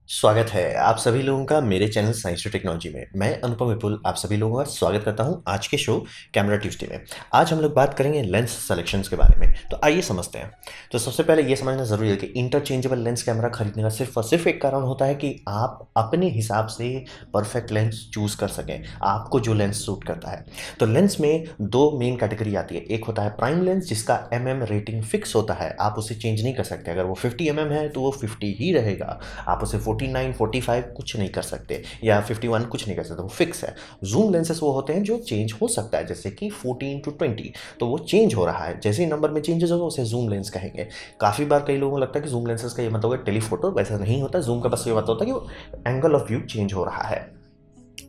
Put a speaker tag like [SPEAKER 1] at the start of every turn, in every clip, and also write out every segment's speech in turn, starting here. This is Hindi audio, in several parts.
[SPEAKER 1] स्वागत है आप सभी लोगों का मेरे चैनल साइंस टू टेक्नोलॉजी में। मैं अनुपम विपुल आप सभी लोगों का स्वागत करता हूं आज के शो कैमरा ट्यूसडे में। आज हम लोग बात करेंगे लेंस सेलेक्शंस के बारे में। तो आइए समझते हैं। तो सबसे पहले ये समझना ज़रूरी है कि इंटरचेंजेबल लेंस कैमरा खरीदने का सिर्फ और सिर्फ एक कारण होता है कि आप अपने हिसाब से परफेक्ट लेंस चूज़ कर सकें, आपको जो लेंस सूट करता है। तो लेंस में दो मेन कैटेगरी आती है। एक होता है प्राइम लेंस जिसका रेटिंग फिक्स होता है, आप उसे चेंज नहीं कर सकते। अगर वो 50 है तो वो 50 ही रहेगा, आप उसे 49, 45 कुछ नहीं कर सकते या 51 कुछ नहीं कर सकते, वो फिक्स है। जूम लेंसेस वो होते हैं जो चेंज हो सकता है, जैसे कि 14 टू 20, तो वो चेंज हो रहा है। जैसे ही नंबर में चेंजेस होगा उसे जूम लेंस कहेंगे। काफ़ी बार कई लोगों को लगता है कि जूम लेंसेस का ये मतलब है टेलीफोटो, वैसा नहीं होता। जूम का बस ये मतलब होता है कि एंगल ऑफ व्यू चेंज हो रहा है।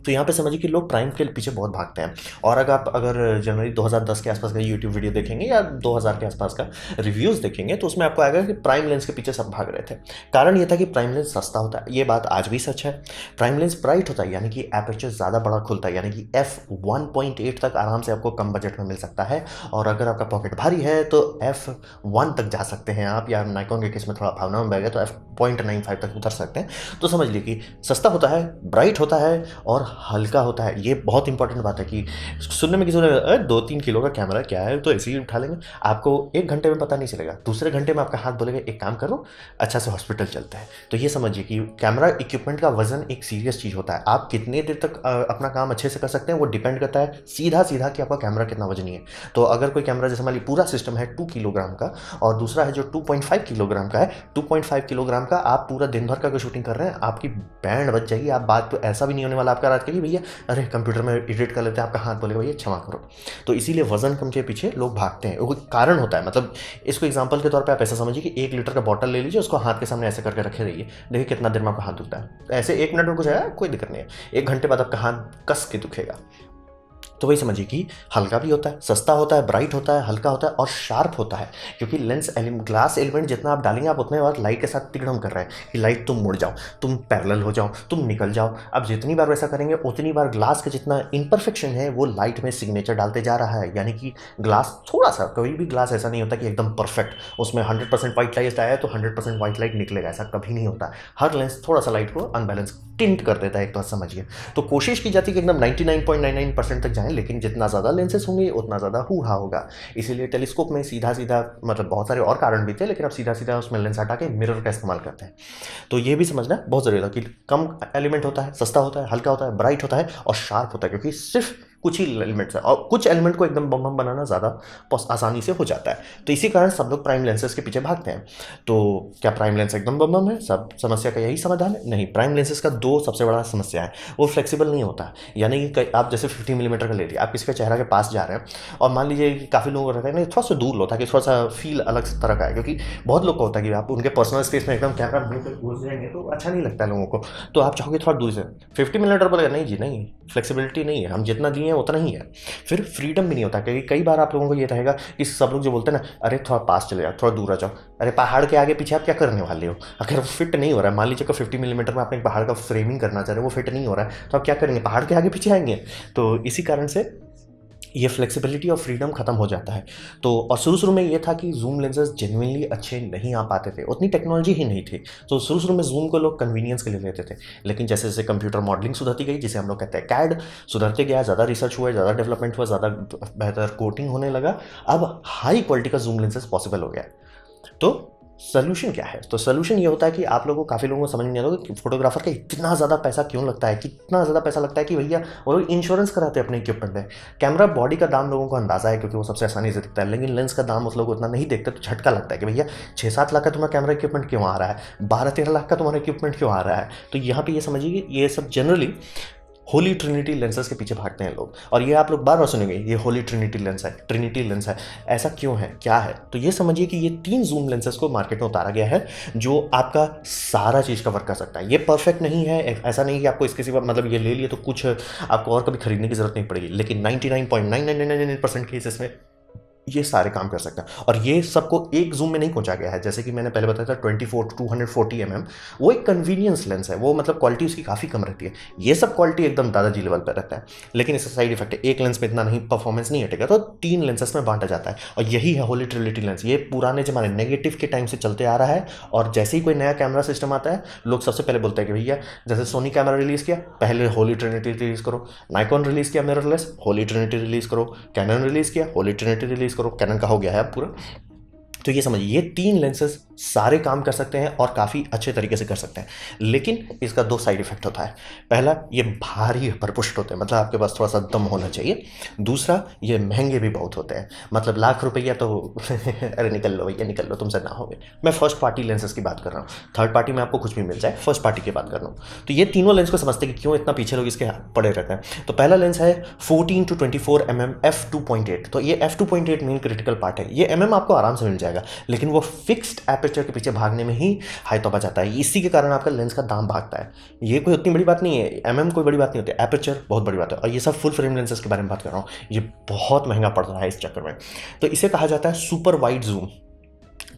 [SPEAKER 1] तो यहाँ पे समझिए कि लोग प्राइम के पीछे बहुत भागते हैं। और अगर जनवरी 2010 के आसपास का यूट्यूब वीडियो देखेंगे या 2000 के आसपास का रिव्यूज़ देखेंगे तो उसमें आपको आएगा कि प्राइम लेंस के पीछे सब भाग रहे थे। कारण ये था कि प्राइम लेंस सस्ता होता है। ये बात आज भी सच है। प्राइम लेंस ब्राइट होता है, यानी कि एपर्चर ज़्यादा बड़ा खुलता है, यानी कि f1.8 तक आराम से आपको कम बजट में मिल सकता है। और अगर आपका पॉकेट भारी है तो f1 तक जा सकते हैं आप, या नाइकॉन के केस में थोड़ा भावना में बैग है तो f.95 तक उतर सकते हैं। तो समझ लीजिए कि सस्ता होता है, ब्राइट होता है और हल्का होता है। ये बहुत इंपॉर्टेंट बात है कि सुनने में किसी ने 2-3 किलो का कैमरा क्या है तो ऐसे ही उठा लेंगे, आपको एक घंटे में पता नहीं चलेगा। दूसरे घंटे में आपका हाथ बोलेगा एक काम करो, अच्छा से हॉस्पिटल चलते हैं। तो ये समझिए कि कैमरा इक्विपमेंट का वजन एक सीरियस चीज़ होता है। आप कितने देर तक अपना काम अच्छे से कर सकते हैं वो डिपेंड करता है सीधा सीधा कि आपका कैमरा कितना वजनी है। तो अगर कोई कैमरा जैसे मान लीजिए पूरा सिस्टम है 2 किलोग्राम का और दूसरा है जो 2.5 किलोग्राम का है, 2.5 किलोग्राम का आप पूरा दिन भर का अगर शूटिंग कर रहे हैं आपकी बैंड बच जाएगी। आप बात तो ऐसा भी नहीं होने वाला आपका रात के लिए भैया अरे कंप्यूटर में एडिट कर लेते हैं, आपका हाथ बोलेगा भैया क्षमा करो। तो इसीलिए वजन कम के पीछे लोग भागते हैं, वो कारण होता है। मतलब इसको एग्जांपल के तौर पे आप ऐसा समझिए कि 1 लीटर का बॉटल ले लीजिए, उसको हाथ के सामने ऐसे करके रखे रहिए, देखिए कितना देर में आपका हाथ दुखता है। ऐसे 1 मिनट में कुछ है कोई दिक्कत नहीं है, 1 घंटे बाद आपका हाथ कस के दुखेगा। तो वही समझिए कि हल्का भी होता है, सस्ता होता है, ब्राइट होता है, हल्का होता है और शार्प होता है। क्योंकि ग्लास एलिमेंट जितना आप डालेंगे आप उतने बार लाइट के साथ तिगड़म कर रहे हैं कि लाइट तुम मुड़ जाओ, तुम पैरेलल हो जाओ, तुम निकल जाओ। अब जितनी बार वैसा करेंगे उतनी बार ग्लास का जितना इम्परफेक्शन है वो लाइट में सिग्नेचर डालते जा रहा है। यानी कि ग्लास थोड़ा सा, कोई भी ग्लास ऐसा नहीं होता कि एकदम परफेक्ट उसमें 100% वाइट लाइट आया है तो 100% वाइट लाइट निकलेगा, ऐसा कभी नहीं होता। हर लेंस थोड़ा सा लाइट को अनबैलेंस टिंट कर देता है, एक तो समझिए। तो कोशिश की जाती है कि एकदम 99.99% तक जाएं, लेकिन जितना ज़्यादा लेंसेस होंगे उतना ज़्यादा हूहा होगा। इसीलिए टेलीस्कोप में सीधा सीधा, मतलब बहुत सारे और कारण भी थे लेकिन अब सीधा सीधा उसमें लेंस हटा के मिरर का इस्तेमाल करते हैं। तो ये भी समझना बहुत ज़रूरी था कि कम एलिमेंट होता है, सस्ता होता है, हल्का होता है, ब्राइट होता है और शार्प होता है। क्योंकि सिर्फ कुछ ही एलिमेंट्स है और कुछ एलिमेंट को एकदम बम बम बनाना ज़्यादा आसानी से हो जाता है। तो इसी कारण सब लोग प्राइम लेंसेज के पीछे भागते हैं। तो क्या प्राइम लेंस एकदम बम बम है, सब समस्या का यही समाधान है? नहीं, प्राइम लेंसेज का दो सबसे बड़ा समस्या है, वो फ्लेक्सिबल नहीं होता। यानी कि आप जैसे 50 मिलीमीटर का ले लिया, आप किसी का चेहरा के पास जा रहे हैं और मान लीजिए कि काफ़ी लोगों को रहता है नहीं थोड़ा सा दूर लो ताकि थोड़ा सा फील अलग तरह का है। क्योंकि बहुत लोग को होता है कि आप उनके पर्सनल स्पेस में एकदम कैमरा घुस जाएंगे तो अच्छा नहीं लगता है लोगों को, तो आप चाहोगे थोड़ा दूर से। 50 मिलीमीटर बोलेगा नहीं जी नहीं, फ्लेक्सिबिलिटी नहीं है, हम जितना दिए हैं उतना ही है। फिर फ्रीडम भी नहीं होता, क्योंकि कई बार आप लोगों को ये रहेगा कि सब लोग जो बोलते हैं ना, अरे थोड़ा पास चले जाओ, थोड़ा दूर आ जाओ। अरे पहाड़ के आगे पीछे आप क्या करने वाले हो? अगर फिट नहीं हो रहा है, मान लीजिए कि 50 मिलीमीटर में आपने एक पहाड़ का फ्रेमिंग करना चाह रहे हो, वो फिट नहीं हो रहा है, तो आप क्या करेंगे? पहाड़ के आगे पीछे आएंगे। तो इसी कारण से ये फ्लेक्सिबिलिटी और फ्रीडम खत्म हो जाता है। तो और शुरू में ये था कि जूम लेंसेज जेन्युइनली अच्छे नहीं आ पाते थे, उतनी टेक्नोलॉजी ही नहीं थी। तो शुरू में जूम को लोग कन्वीनियंस के लिए लेते थे। लेकिन जैसे जैसे कंप्यूटर मॉडलिंग सुधरती गई, जिसे हम लोग कहते हैं कैड, सुधरते गया, ज़्यादा रिसर्च हुआ, ज़्यादा डेवलपमेंट हुआ, ज़्यादा बेहतर कोटिंग होने लगा, अब हाई क्वालिटी का जूम लेंसेज पॉसिबल हो गया। तो सोल्यूशन क्या है? तो सोल्यूशन ये होता है कि आप लोगों को, काफ़ी लोगों को समझ नहीं आता कि फोटोग्राफर का इतना ज़्यादा पैसा क्यों लगता है, कितना ज़्यादा पैसा लगता है कि भैया वो इंश्योरेंस कराते हैं अपने इक्विपमेंट में। कैमरा बॉडी का दाम लोगों को अंदाजा है क्योंकि वो सबसे आसानी से दिखता है, लेकिन लेंस का दाम उस लोग उतना नहीं देखते। तो झटका लगता है कि भैया 6-7 लाख का तुम्हारा कैमरा इक्विपमेंट क्यों आ रहा है, 12-13 लाख का तुम्हारा इक्विपमेंट क्यों आ रहा है। तो यहाँ पे ये समझिए कि ये सब जनरली होली ट्रिनिटी लेंसेज के पीछे भागते हैं लोग। और ये आप लोग बार बार सुनेंगे, ये होली ट्रिनिटी लेंस है, ट्रिनिटी लेंस है। ऐसा क्यों है, क्या है? तो ये समझिए कि ये 3 जूम लेंसेज को मार्केट में उतारा गया है जो आपका सारा चीज़ कवर कर सकता है। ये परफेक्ट नहीं है, ऐसा नहीं कि आपको इसके सिवा, मतलब ये ले लिए तो कुछ आपको और कभी खरीदने की जरूरत नहीं पड़ेगी, लेकिन 99.9999% केसेस में ये सारे काम कर सकते हैं। और ये सबको एक जूम में नहीं पहुंचा गया है, जैसे कि मैंने पहले बताया था 24 to 240 mm, वो एक कन्वीनियंस लेंस है, वो मतलब क्वालिटी उसकी काफ़ी कम रहती है। ये सब क्वालिटी एकदम दादाजी लेवल पर रहता है, लेकिन इसका साइड इफेक्ट है, एक लेंस में इतना नहीं परफॉर्मेंस नहीं हटेगा, तो 3 लेंसेस में बांटा जाता है। और यही है होली ट्रिनिटी लेंस। ये पुराने जमाने नेगेटिव के टाइम से चलते आ रहा है, और जैसे ही कोई नया कैमरा सिस्टम आता है, लोग सबसे पहले बोलते हैं कि भैया जैसे सोनी कैमरा रिलीज़ किया, पहले होली ट्रिनिटी रिलीज़ करो, नाइकॉन रिलीज़ किया मिररलेस, होली ट्रिनिटी रिलीज़ करो, कैनन रिलीज़ किया, होली ट्रिनिटी रिलीज़ करो, कैनन का हो गया है अब पूरा। तो ये समझिए, ये 3 लेंसेज सारे काम कर सकते हैं और काफ़ी अच्छे तरीके से कर सकते हैं, लेकिन इसका 2 साइड इफेक्ट होता है। पहला, ये भारी परपुष्ट होते हैं, मतलब आपके पास थोड़ा सा दम होना चाहिए। दूसरा, ये महंगे भी बहुत होते हैं, मतलब लाख रुपया तो अरे निकल लो भैया निकल लो, तुमसे ना होगे। मैं फर्स्ट पार्टी लेंसेज की बात कर रहा हूँ, थर्ड पार्टी में आपको कुछ भी मिल जाए, फर्स्ट पार्टी की बात कर रहा हूँ। तो ये तीनों लेंस को समझते हैं कि क्यों इतना पीछे लोग इसके पड़े रहते हैं। तो पहला लेंस है 14 to 24 mm f2.8। तो ये f2.8 मेन क्रिटिकल पार्ट है। ये mm आपको आराम से मिल जाएगा, लेकिन वो फिक्स्ड एपर्चर के पीछे भागने में ही हाई तौबा जाता है, इसी के कारण आपका लेंस का दाम भागता है। ये कोई उतनी बड़ी बात नहीं है, mm कोई बड़ी बात नहीं होती, एपर्चर बहुत बड़ी बात है। और ये सब फुल फ्रेम लेंसेज के बारे में बात कर रहा हूँ, ये बहुत महंगा पड़ रहा है इस चक्कर में। तो इसे कहा जाता है सुपर वाइड जूम।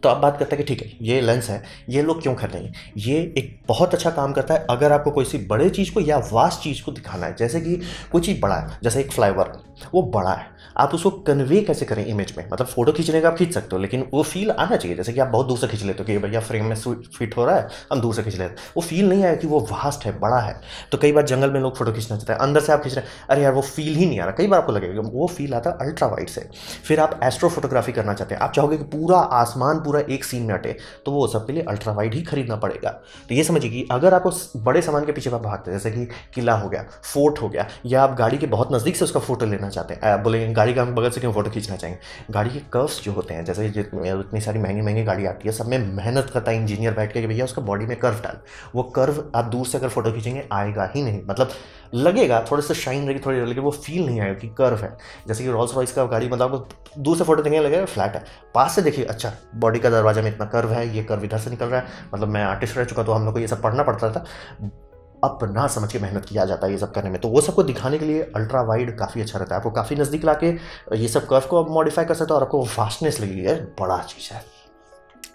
[SPEAKER 1] तो आप बात करते हैं कि ठीक है ये लेंस है, ये लोग क्यों कर रहे हैं। ये एक बहुत अच्छा काम करता है अगर आपको कोई सी बड़े चीज़ को या वास्ट चीज़ को दिखाना है, जैसे कि कोई चीज़ बड़ा है, जैसे एक फ्लाईओवर वो बड़ा है, आप उसको कन्वे कैसे करें इमेज में। मतलब फोटो खींचने का आप खींच सकते हो, लेकिन वो फील आना चाहिए, जैसे कि आप बहुत दूर से खींच लेते हो कि भैया फ्रेम में फिट हो रहा है, हम दूर से खींच लेते हैं, वो फील नहीं आया कि वो वास्ट है, बड़ा है। तो कई बार जंगल में लोग फोटो खींचना चाहते हैं, अंदर से आप खींच रहे हैं, अरे यार वो फील ही नहीं आ रहा। कई बार आपको लगेगा वो फील आता है अल्ट्रा वाइड से। फिर आप एस्ट्रो फोटोग्राफी करना चाहते हैं, आप चाहोगे कि पूरा आसमान पूरा एक सीन में अटे, तो वो सबके लिए अल्ट्रा वाइड ही खरीदना पड़ेगा। तो ये समझिए कि अगर आपको बड़े सामान के पीछे भागते हैं, जैसे कि किला हो गया, फोर्ट हो गया, या आप गाड़ी के बहुत नज़दीक से उसका फोटो लेना चाहते हैं, आप बोलेंगे गाड़ी का बगल से क्यों फोटो खींचना चाहेंगे। गाड़ी के कर्व्स जो होते हैं, जैसे इतनी सारी महंगी महंगी गाड़ी आती है, सब में मेहनत करता है इंजीनियर बैठ के कि भैया उसका बॉडी में कर्व डाल, वो कर्व आप दूर से अगर फोटो खींचेंगे आएगा ही नहीं। मतलब लगेगा थोड़े से शाइन रहेगी थोड़ी, लेकिन वो फील नहीं आएगा कि कर्व है। जैसे कि रोल्स रॉयस का गाड़ी, मतलब आपको दूर से फोटो देखेंगे लगेगा फ्लैट है, पास से देखिए अच्छा बॉडी का दरवाजा में इतना कर्व है, ये कर्व इधर से निकल रहा है। मतलब मैं आर्टिस्ट रह चुका तो हम लोग को ये सब पढ़ना पड़ता था, अपना समझ के मेहनत किया जाता है ये सब करने में। तो वो सबको दिखाने के लिए अल्ट्रा वाइड काफ़ी अच्छा रहता है, आपको काफ़ी नज़दीक ला के ये सब कर्व को मॉडिफाई कर सकते हो और आपको फास्टनेस लगेगी, यार बड़ा चीज़ है।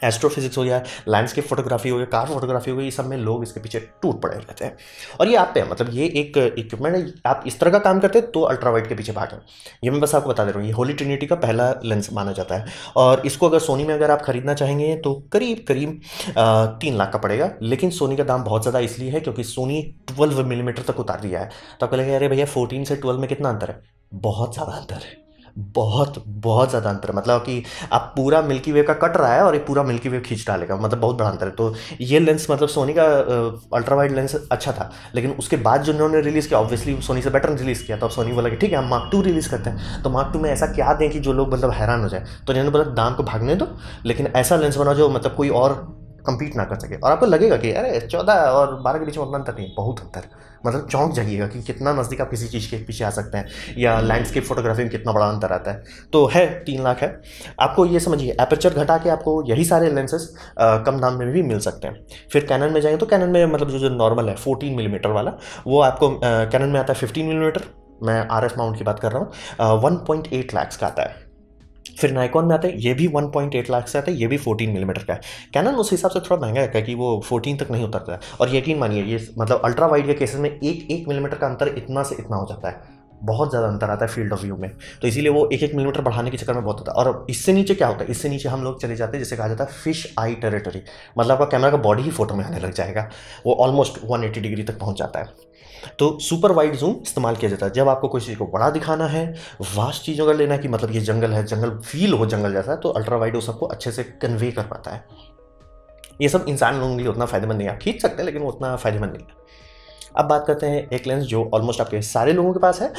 [SPEAKER 1] एस्ट्रोफिजिक्स हो गया, लैंडस्केप फोटोग्राफी हो गया, कार फोटोग्राफी हो गई, ये सब में लोग इसके पीछे टूट पड़े रहते हैं। और ये आप पे है, मतलब ये एक इक्विपमेंट है, आप इस तरह का काम करते हैं तो अल्ट्रा वाइड के पीछे भागें। ये मैं बस आपको बता दे रहा हूँ, ये होली ट्रिनिटी का पहला लेंस माना जाता है। और इसको अगर सोनी में अगर आप खरीदना चाहेंगे तो करीब करीब 3 लाख का पड़ेगा। लेकिन सोनी का दाम बहुत ज़्यादा इसलिए है क्योंकि सोनी 12 मिलीमीटर तक उतार दिया है। तो आपको लगेगा अरे भैया 14 से 12 में कितना अंतर है, बहुत ज़्यादा अंतर है, बहुत ज़्यादा अंतर है। मतलब कि आप पूरा मिल्की वे का कट रहा है और एक पूरा मिल्की वे खींच डालेगा, मतलब बहुत बड़ा अंतर है। तो ये लेंस मतलब सोनी का अल्ट्रा वाइड लेंस अच्छा था, लेकिन उसके बाद जो उन्होंने रिलीज़ किया ऑब्वियसली सोनी से बेटर रिलीज़ किया। तो अब सोनी बोला कि ठीक है हम मार्क 2 रिलीज़ करते हैं। तो मार्क 2 में ऐसा क्या दें कि जो लोग मतलब हैरान हो जाए। तो इन्होंने बोला दाम को भागने दो, लेकिन ऐसा लेंस बनाओ जो मतलब कोई और कंपीट ना कर सके। और आपको लगेगा कि अरे 14 और 12 के बीच में उतना अंतर नहीं, बहुत अंतर। मतलब चौंक जाइएगा कि कितना नज़दीक आप किसी चीज़ के पीछे आ सकते हैं, या लैंडस्केप फोटोग्राफी में कितना बड़ा अंतर आता है। तो है 3 लाख है। आपको ये समझिए एपर्चर घटा के आपको यही सारे लेंसेज कम दाम में भी मिल सकते हैं। फिर कैनन में जाएंगे तो कैनन में मतलब जो नॉर्मल है 14 मिलीमीटर वाला, वो आपको कैनन में आता है 15 मिलीमीटर, मैं RF माउंट की बात कर रहा हूँ, 1.8 लाख का आता है। फिर नाइकॉन में आता है, ये भी 1.8 लाख से आता है, ये भी 14 मिलीमीटर का है। कैनन उस हिसाब से थोड़ा महंगा है कि वो 14 तक नहीं उतरता है। और यकीन मानिए ये मतलब अल्ट्रा वाइड के केसेस में 1 मिलीमीटर का अंतर इतना से इतना हो जाता है, बहुत ज़्यादा अंतर आता है फील्ड ऑफ व्यू में। तो इसीलिए वो 1 मिलीमीटर बढ़ाने के चक्कर में बहुत होता है। और इससे नीचे क्या होता है, इससे नीचे हम लोग चले जाते हैं जिसे कहा जाता है फिश आई टेरिटरी। मतलब आपका कैमरा का बॉडी ही फोटो में आने लग जाएगा, वो ऑलमोस्ट 180 डिग्री तक पहुंच जाता है। तो सुपर वाइड जूम इस्तेमाल किया जाता है जब आपको कोई चीज़ को बड़ा दिखाना है, वास्ट चीज़ अगर लेना है कि मतलब ये जंगल है, जंगल फील हो जंगल जैसा, तो अल्ट्रा वाइड वो सबको अच्छे से कन्वे कर पाता है। ये सब इंसान लोगों के लिए उतना फायदेमंद नहीं है, आप खींच सकते हैं लेकिन वो उतना फायदेमंद नहीं है। अब बात करते हैं एक लेंस जो ऑलमोस्ट आपके सारे लोगों के पास है,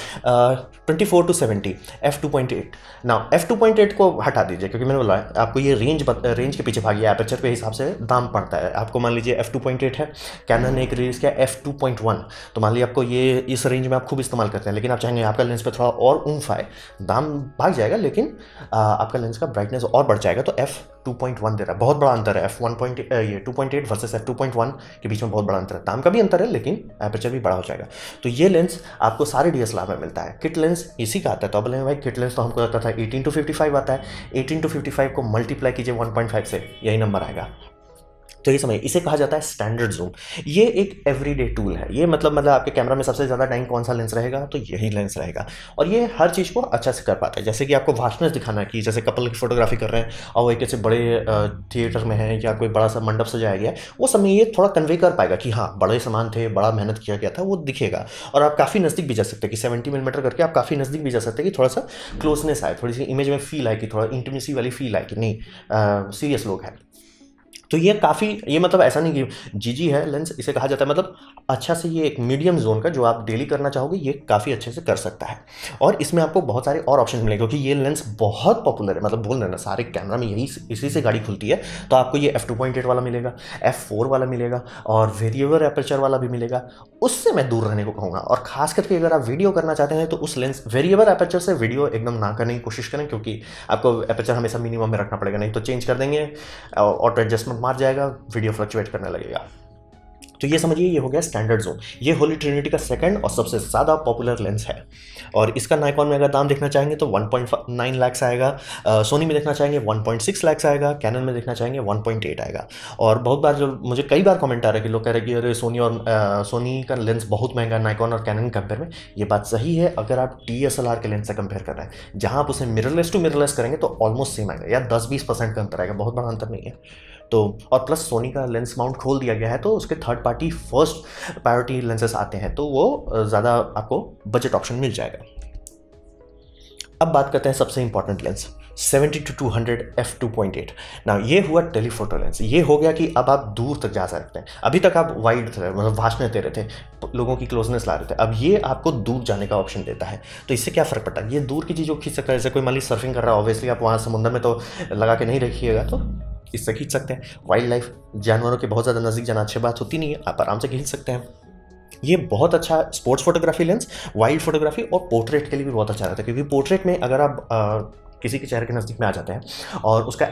[SPEAKER 1] 24 to 70 f2.8। ना f2.8 को हटा दीजिए क्योंकि मैंने बोला आपको ये रेंज के पीछे भागिए, एपर्चर के हिसाब से दाम पड़ता है। आपको मान लीजिए f2.8 है, कैनन ने एक रिलीज़ किया f2.1, तो मान लीजिए आपको ये इस रेंज में आप खूब इस्तेमाल करते हैं, लेकिन आप चाहेंगे आपका लेंस पे थोड़ा और ऊम्फ आए, दाम भाग जाएगा लेकिन आपका लेंस का ब्राइटनेस और बढ़ जाएगा, तो 2.1 दे रहा है, बहुत बड़ा अंतर है। ये 2.8 वर्सेस f2.1 के बीच में बहुत बड़ा अंतर है। दाम का भी अंतर है लेकिन एपर्चर भी बड़ा हो जाएगा। तो ये लेंस आपको सारे DSLR में मिलता है। किट लेंस इसी का आता है। तो बोले भाई किट लेंस तो हमको आता था 18-55 आता है, 18-55 को मल्टीप्लाई कीजिए 1.5 से, यही नंबर आएगा। तो ये समझिए, इसे कहा जाता है स्टैंडर्ड जूम। ये एक एवरीडे टूल है। ये मतलब आपके कैमरा में सबसे ज़्यादा टाइम कौन सा लेंस रहेगा, तो यही लेंस रहेगा। और ये हर चीज़ को अच्छा से कर पाता है। जैसे कि आपको वास्टनेस दिखाना है कि जैसे कपल की फोटोग्राफी कर रहे हैं और वो एक ऐसे बड़े थिएटर में है या कोई बड़ा सा मंडप सजाया गया है, वो समय ये थोड़ा कन्वे कर पाएगा कि हाँ बड़े सामान थे, बड़ा मेहनत किया गया था, वो दिखेगा। और आप काफ़ी नज़दीक भी जा सकते हैं कि 70 मिलीमीटर करके आप काफ़ी नज़दीक भी जा सकते हैं कि थोड़ा सा क्लोजनेस आए, थोड़ी सी इमेज में फील आए कि थोड़ा इंटीमेसी वाली फील आए कि नहीं सीरियस लोग हैं। तो ये काफ़ी, ये मतलब ऐसा नहीं कि जीजी है लेंस, इसे कहा जाता है मतलब अच्छा से ये एक मीडियम जोन का जो आप डेली करना चाहोगे ये काफ़ी अच्छे से कर सकता है। और इसमें आपको बहुत सारे और ऑप्शन मिलेंगे क्योंकि ये लेंस बहुत पॉपुलर है। मतलब बोल रहे ना सारे कैमरा में यही इसी से गाड़ी खुलती है। तो आपको ये f2.8 वाला मिलेगा, f4 वाला मिलेगा और वेरिएबल एपर्चर वाला भी मिलेगा। उससे मैं दूर रहने को कहूँगा। और खास करके अगर आप वीडियो करना चाहते हैं तो उस लेंस वेरिएबल एपर्चर से वीडियो एकदम ना करने की कोशिश करें, क्योंकि आपको एपर्चर हमेशा मिनिमम में रखना पड़ेगा, नहीं तो चेंज कर देंगे, ऑटो एडजस्टमेंट मार जाएगा, वीडियो फ्लक्चुएट करने लगेगा। तो ये समझिए ये हो गया स्टैंडर्ड जूम। ये होली ट्रिनिटी का सेकंड और सबसे ज़्यादा पॉपुलर लेंस है। और इसका नाइकॉन में अगर दाम देखना चाहेंगे तो 1.9 लाख आएगा, सोनी में देखना चाहेंगे 1.6 लाख आएगा, कैनन में देखना चाहेंगे 1.8 आएगा। और बहुत बार जो मुझे कई बार कमेंट आ रहा है कि लोग कह रहे हैं कि अरे सोनी का लेंस बहुत महंगा नाइकॉन और कैनन कंपेयर में। ये बात सही है अगर आप DSLR के लेंस से कंपेयर कर रहे हैं, जहाँ आप उसे मिररलेस टू मिररलेस करेंगे तो ऑलमोस्ट सेम आएगा या 10-20% का अंतर आएगा, बहुत बड़ा अंतर नहीं है। तो और प्लस सोनी का लेंस माउंट खोल दिया गया है तो उसके third party first priority lenses आते हैं, तो वो ज़्यादा आपको बजट ऑप्शन मिल जाएगा। अब बात करते हैं सबसे इंपॉर्टेंट लेंस 70-200 f2.8। ना ये हुआ टेलीफोटो लेंस। ये हो गया कि अब आप दूर तक जा सकते हैं। अभी तक आप वाइड थे, मतलब भाषण दे रहे थे, लोगों की क्लोजनेस ला रहे थे, अब ये आपको दूर जाने का ऑप्शन देता है। तो इससे क्या फ़र्क पड़ता है, ये दूर की चीज़ों को खींच सकता है। जैसे कोई मान ली सर्फिंग कर रहा है, ऑब्वियसली आप वहाँ समुद्र में तो लगा के नहीं रखिएगा, तो इससे खींच सकते हैं। वाइल्ड लाइफ जानवरों के बहुत ज़्यादा नज़दीक जाना अच्छी बात होती नहीं है, आप आराम से खींच सकते हैं। ये बहुत अच्छा sports photography lens, wild photography और पोर्ट्रेट के लिए भी बहुत अच्छा रहता है। क्योंकि पोर्ट्रेट में अगर आप किसी के चेहरे के नज़दीक में आ जाते हैं और उसका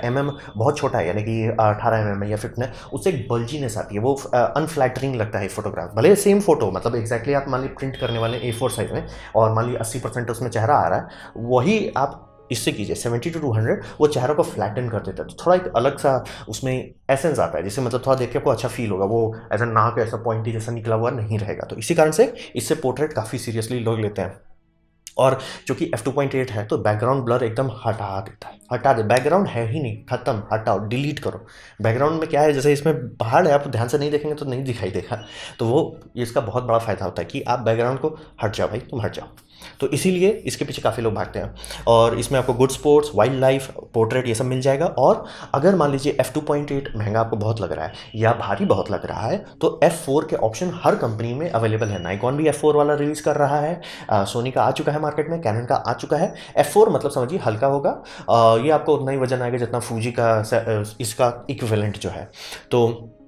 [SPEAKER 1] बहुत छोटा है, यानी कि 18 mm या 15, उससे एक बल्जीनेस आती है, वो अनफ्लैटरिंग लगता है फोटोग्राफ। भले सेम फोटो मतलब एग्जैक्टली आप मान ली प्रिंट करने वाले A4 साइज में और मान ली 80% उसमें चेहरा आ रहा है, वही आप इससे कीजिए 70-200, वो चेहरे को फ्लैटन कर देता है। तो थोड़ा एक अलग सा उसमें एसेंस आता है, जिससे मतलब थोड़ा देख के आपको अच्छा फील होगा। वो ऐसा नाक ऐसा पॉइंटी जैसा निकला हुआ नहीं रहेगा। तो इसी कारण से इससे पोर्ट्रेट काफ़ी सीरियसली लोग लेते हैं। और चूंकि f2.8 है तो बैकग्राउंड ब्लर एकदम हटा देता है, हटा दे, बैकग्राउंड है ही नहीं, खत्म, हटाओ, डिलीट करो। बैकग्राउंड में क्या है, जैसे इसमें पहाड़ है, आप ध्यान से नहीं देखेंगे तो नहीं दिखाई देगा। तो वो इसका बहुत बड़ा फायदा होता है कि आप बैकग्राउंड को हट जाओ भाई, तुम हट जाओ। तो इसीलिए इसके पीछे काफ़ी लोग भागते हैं। और इसमें आपको good sports, wild life, portrait ये सब मिल जाएगा। और अगर मान लीजिए f2.8 महंगा आपको बहुत लग रहा है या भारी बहुत लग रहा है तो f4 के ऑप्शन हर कंपनी में अवेलेबल है। नाइकॉन भी f4 वाला रिलीज कर रहा है, सोनी का आ चुका है मार्केट में, कैनन का आ चुका है। f4 मतलब समझिए हल्का होगा, ये आपको उतना ही वजन आएगा जितना फूजी का इसका इक्विवेलेंट जो है। तो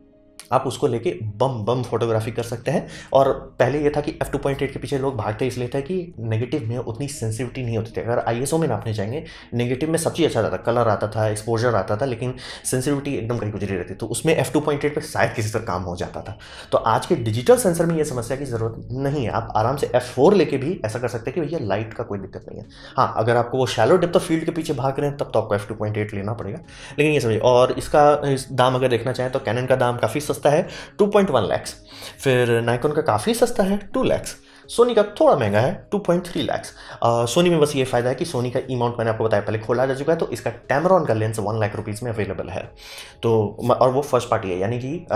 [SPEAKER 1] आप उसको लेके बम फोटोग्राफी कर सकते हैं। और पहले ये था कि f2.8 के पीछे लोग भागते इसलिए थे कि नेगेटिव में उतनी सेंसिटिविटी नहीं होती थी। अगर ISO में नापने जाएंगे, नेगेटिव में सब चीज़ अच्छा रहता, कलर आता था, एक्सपोजर आता था, लेकिन सेंसिटिविटी एकदम कहीं गुजरी रहती। तो उसमें f2.8 पे शायद किसी तरह काम हो जाता था। तो आज के डिजिटल सेंसर में ये समस्या की ज़रूरत नहीं है। आप आराम से f4 लेके भी ऐसा कर सकते हैं कि भैया लाइट का कोई दिक्कत नहीं है। हाँ, अगर आपको वो शैलो डेप्थ ऑफ फील्ड के पीछे भाग रहे हैं तब तो आपको f2.8 लेना पड़ेगा। लेकिन ये समझिए, और इसका दाम अगर देखना चाहें तो कैनन का दाम काफ़ी सस्ता है 2.1 लाख, फिर नाइकॉन का काफ़ी सस्ता है 2 लाख, सोनी का थोड़ा महंगा है 2.3 लाख। सोनी में बस ये फ़ायदा है कि सोनी का ई माउंट मैंने आपको बताया पहले खोला जा चुका है, तो इसका टैमरॉन का लेंस 1 लाख रुपीज़ में अवेलेबल है। तो और वो फर्स्ट पार्टी है, यानी कि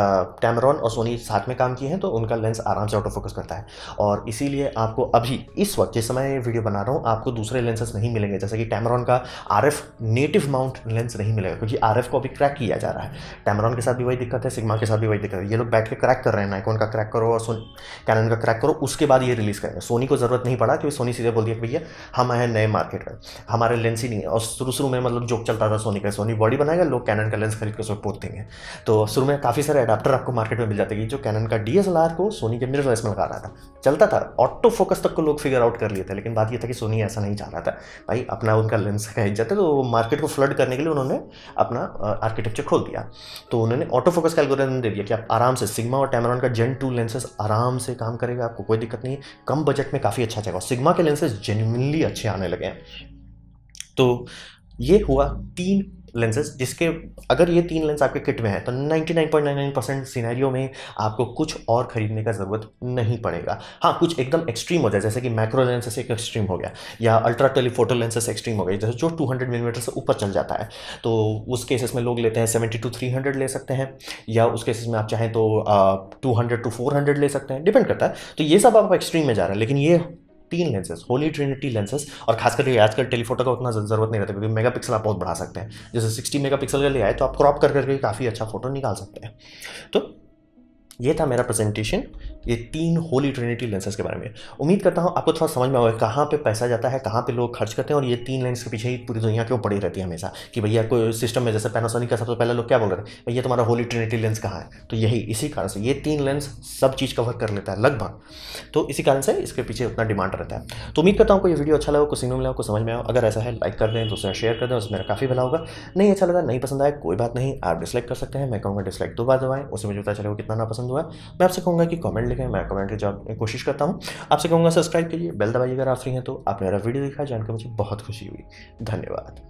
[SPEAKER 1] टैमरॉन और सोनी साथ में काम किए हैं, तो उनका लेंस आराम से ऑटो फोकस करता है। और इसीलिए आपको अभी इस वक्त जिस समय वीडियो बना रहा हूँ आपको दूसरे लेंसेस नहीं मिलेंगे। जैसे कि टैमरॉन का RF नेटिव माउंट लेंस नहीं मिलेगा, क्योंकि RF को अभी क्रैक किया जा रहा है। टैमरॉन के साथ भी वही दिक्कत है, सिग्मा के साथ भी वही दिक्कत है। ये लोग बैठ के क्रैक कर रहे हैं, नाइकॉन का क्रैक करो और कैनन का क्रैक करो, उसके बाद ये रिलीज़ करेंगे। सोनी को ज़रूरत नहीं पड़ा क्योंकि सोनी सीधे बोल दिया कि भैया हम आए हैं नए मार्केट में, हमारे लेंस ही नहीं है। और शुरू में मतलब जोक चलता था सोनी का, सोनी बॉडी बनाएगा, लोग कैनन का लेंस खरीद के उसमें पोत देंगे। तो शुरू में काफ़ी सारे अडाप्टर आपको मार्केट में मिल जाते हैं, जो कैनन का DSLR को सोनी के मिररलेस में लगा रहा था, चलता था। ऑटो फोकस तक को लोग फिगर आउट कर लिए थे, लेकिन बात ये था कि सोनी ऐसा नहीं चाह रहा था। भाई अपना उनका लेंस का इज्जत है, तो मार्केट को फ्लड करने के लिए उन्होंने अपना आर्किटेक्चर खोल दिया। तो उन्होंने ऑटो फोकस का एल्गोरिथम दे दिया कि आप आराम से सिग्मा और टैमरॉन का Gen 2 लेंसेज आराम से काम करेगा, आपको कोई दिक्कत नहीं है, कम बजट में काफ़ी अच्छा चलेगा। सिग्मा के लेंसेज जेन्युइनली अच्छे आने लगे हैं। तो ये हुआ 3 लेंसेज, जिसके अगर ये 3 लेंस आपके किट में है तो 99.99% सिनेरियो में आपको कुछ और खरीदने का ज़रूरत नहीं पड़ेगा। हाँ, कुछ एकदम एक्सट्रीम हो जाए, जैसे कि मैक्रो लेंसेज एक एक्सट्रीम हो गया, या अल्ट्रा टेलीफोटो लेंसेज एक्सट्रीम हो गए, जैसे जो 200 मिलीमीटर से ऊपर चल जाता है, तो उस केसेस में लोग लेते हैं 70 to 300 ले सकते हैं, या उस केसेस में आप चाहें तो 200 to 400 ले सकते हैं, डिपेंड करता है। तो ये सब आप एक्सट्रीम में जा रहे हैं, लेकिन ये 3 लेंसेज, होली ट्रिनिटी लेंसेज, और खास करके आजकल टेलीफोटो का उतना ज़रूरत नहीं रहता, क्योंकि मेगापिक्सल आप बहुत बढ़ा सकते हैं। जैसे 60 मेगापिक्सल का ले आए तो आप क्रॉप कर करके काफ़ी अच्छा फोटो निकाल सकते हैं। तो ये था मेरा प्रेजेंटेशन ये 3 होली ट्रिनिटी लेंसेज के बारे में। उम्मीद करता हूँ आपको थोड़ा समझ में आएगा कहाँ पे पैसा जाता है, कहाँ पे लोग खर्च करते हैं, और ये 3 लेंस के पीछे ही पूरी दुनिया क्यों पड़ी रहती है हमेशा, कि भैया कोई सिस्टम में जैसे पैनासोनिक का सबसे पहले लोग क्या बोल रहे थे, भैया तुम्हारा होली ट्रिनिटी लेंस कहाँ है, तो यही इसी कारण से ये 3 लेंस सब चीज़ कवर कर लेता है लगभग, तो इसी कारण से इसके पीछे उतना डिमांड रहता है। तो उम्मीद करता हूँ आपको ये वीडियो अच्छा लगा, कुछ सीखने मिला, आपको समझ में आया। अगर ऐसा है लाइक कर दें, दूसरा शेयर कर दें, उसमें मेरा काफ़ी भला होगा। नहीं अच्छा लगा, नहीं पसंद आया, कोई बात नहीं, आप डिसलाइक कर सकते हैं। मैं कहूँगा डिसलाइक 2 बार दबाएं, उससे मुझे पता चलेगा कितना ना पसंद हुआ है। मैं आपसे कहूँगा कि कमेंट लिखें, मैं कमेंट की जवाब कोशिश करता हूँ। आपसे कहूँगा सब्सक्राइब कीजिए, बेल दबाइए अगर आप फ्री हैं तो। आपने मेरा वीडियो देखा, जानकर मुझे बहुत खुशी हुई। धन्यवाद।